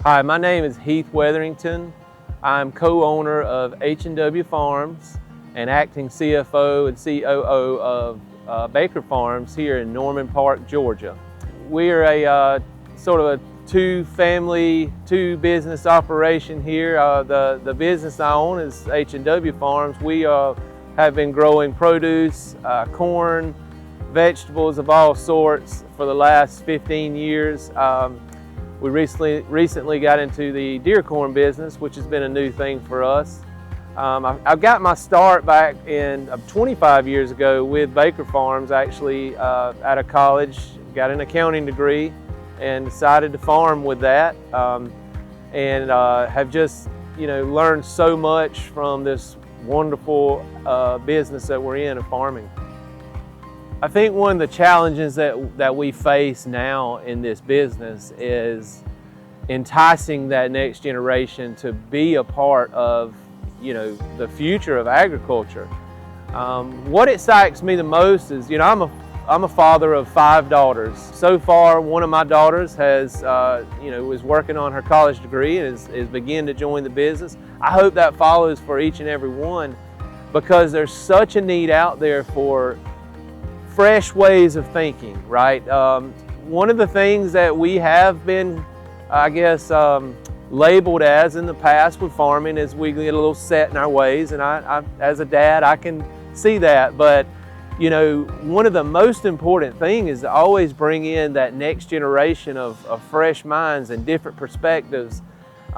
Hi, my name is Heath Wetherington. I'm co-owner of H&W Farms and acting CFO and COO of Baker Farms here in Norman Park, Georgia. We are a sort of a two-family, two-business operation here. The business I own is H&W Farms. We have been growing produce, corn, vegetables of all sorts for the last 15 years. We recently got into the deer corn business, which has been a new thing for us. I got my start back in 25 years ago with Baker Farms, actually out of college, got an accounting degree and decided to farm with that, and have just learned so much from this wonderful business that we're in of farming. I think one of the challenges that we face now in this business is enticing that next generation to be a part of the future of agriculture. What excites me the most is I'm a father of 5 daughters. So far, one of my daughters has is working on her college degree and is beginning to join the business. I hope that follows for each and every one, because there's such a need out there for fresh ways of thinking, right? One of the things that we have been, I guess, labeled as in the past with farming is we get a little set in our ways, and I as a dad, I can see that. But one of the most important things is to always bring in that next generation of fresh minds and different perspectives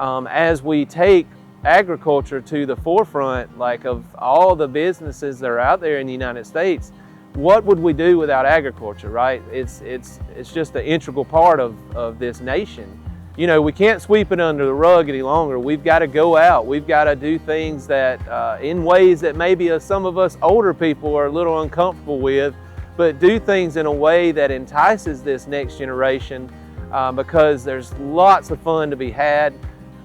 as we take agriculture to the forefront, like of all the businesses that are out there in the United States. What would we do without agriculture, right? It's just an integral part of this nation. We can't sweep it under the rug any longer. We've got to go out. We've got to do things that in ways that maybe some of us older people are a little uncomfortable with, but do things in a way that entices this next generation, because there's lots of fun to be had.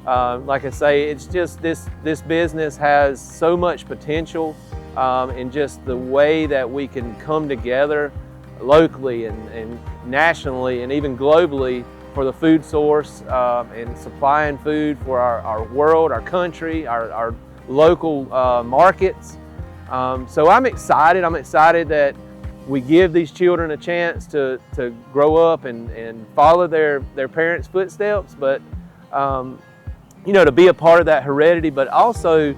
Like I say, it's just this business has so much potential. And just the way that we can come together locally and nationally and even globally for the food source and supplying food for our world, our country, our local markets. So I'm excited. I'm excited that we give these children a chance to grow up and follow their parents' footsteps, but to be a part of that heredity, but also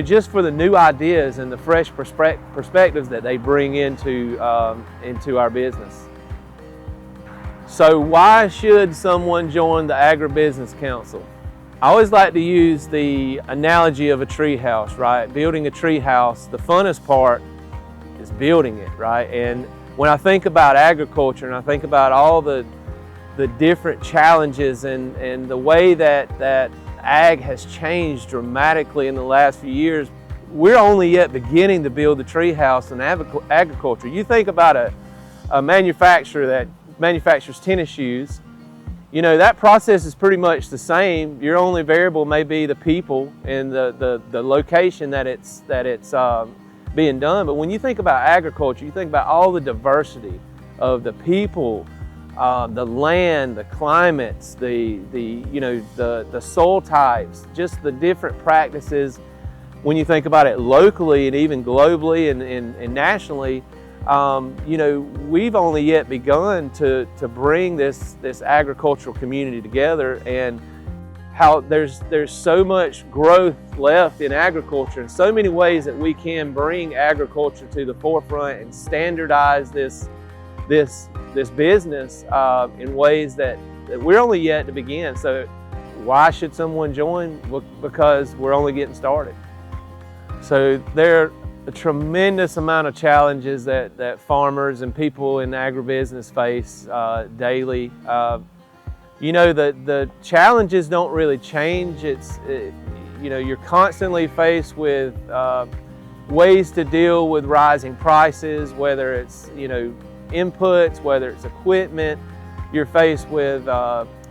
just for the new ideas and the fresh perspectives that they bring into our business. So why should someone join the Agribusiness Council? I always like to use the analogy of a tree house, right? Building a tree house, the funnest part is building it, right? And when I think about agriculture and I think about all the different challenges and the way that ag has changed dramatically in the last few years, we're only yet beginning to build the tree house in agriculture. You think about a manufacturer that manufactures tennis shoes, that process is pretty much the same. Your only variable may be the people and the location that it's being done. But when you think about agriculture, you think about all the diversity of the people, the land, the climates, the soil types, just the different practices. When you think about it locally and even globally and nationally, we've only yet begun to bring this agricultural community together, and how there's so much growth left in agriculture, and so many ways that we can bring agriculture to the forefront and standardize this business in ways that we're only yet to begin. So why should someone join? Because we're only getting started. So there are a tremendous amount of challenges that farmers and people in agribusiness face daily. The challenges don't really change. You're constantly faced with ways to deal with rising prices, whether it's inputs, whether it's equipment. You're faced with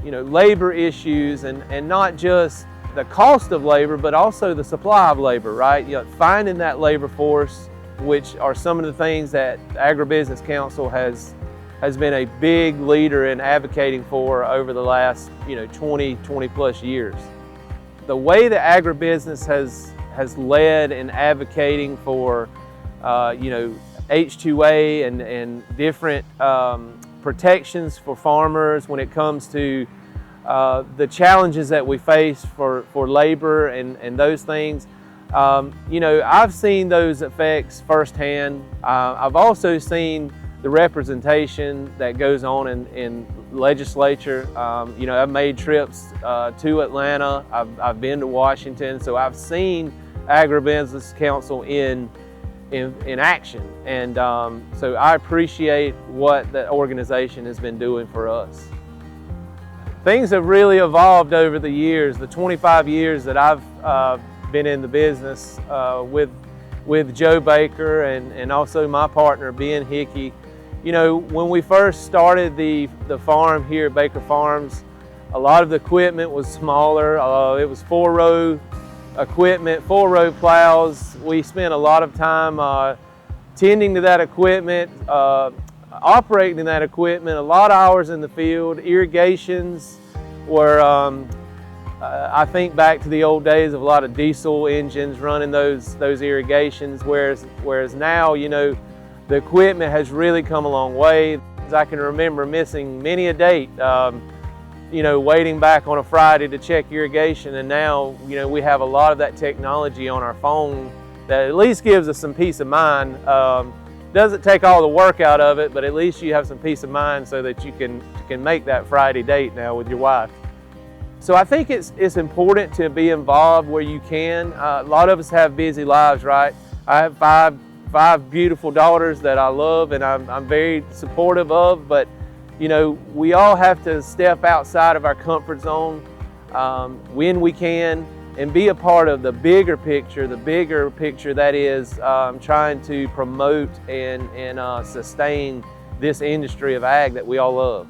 labor issues, and not just the cost of labor, but also the supply of labor, right? Finding that labor force, which are some of the things that the Agribusiness Council has has been a big leader in advocating for over the last 20 plus years. The way that agribusiness has led in advocating for H2A and different protections for farmers when it comes to the challenges that we face for labor and those things. I've seen those effects firsthand. I've also seen the representation that goes on in legislature. I've made trips to Atlanta. I've been to Washington, so I've seen Agribusiness Council in action, and so I appreciate what that organization has been doing for us. Things have really evolved over the years, the 25 years that I've been in the business with Joe Baker and also my partner Ben Hickey. When we first started the farm here at Baker Farms, a lot of the equipment was smaller. It was 4-row equipment, 4-row plows. We spent a lot of time tending to that equipment, operating that equipment, a lot of hours in the field. Irrigations were, I think back to the old days of a lot of diesel engines running those irrigations, whereas now, the equipment has really come a long way. I can remember missing many a date, waiting back on a Friday to check irrigation, and now, we have a lot of that technology on our phone that at least gives us some peace of mind. Doesn't take all the work out of it, but at least you have some peace of mind so that you can make that Friday date now with your wife. So I think it's important to be involved where you can. A lot of us have busy lives, right? I have five beautiful daughters that I love and I'm very supportive of, but we all have to step outside of our comfort zone when we can and be a part of the bigger picture that is trying to promote and sustain this industry of ag that we all love.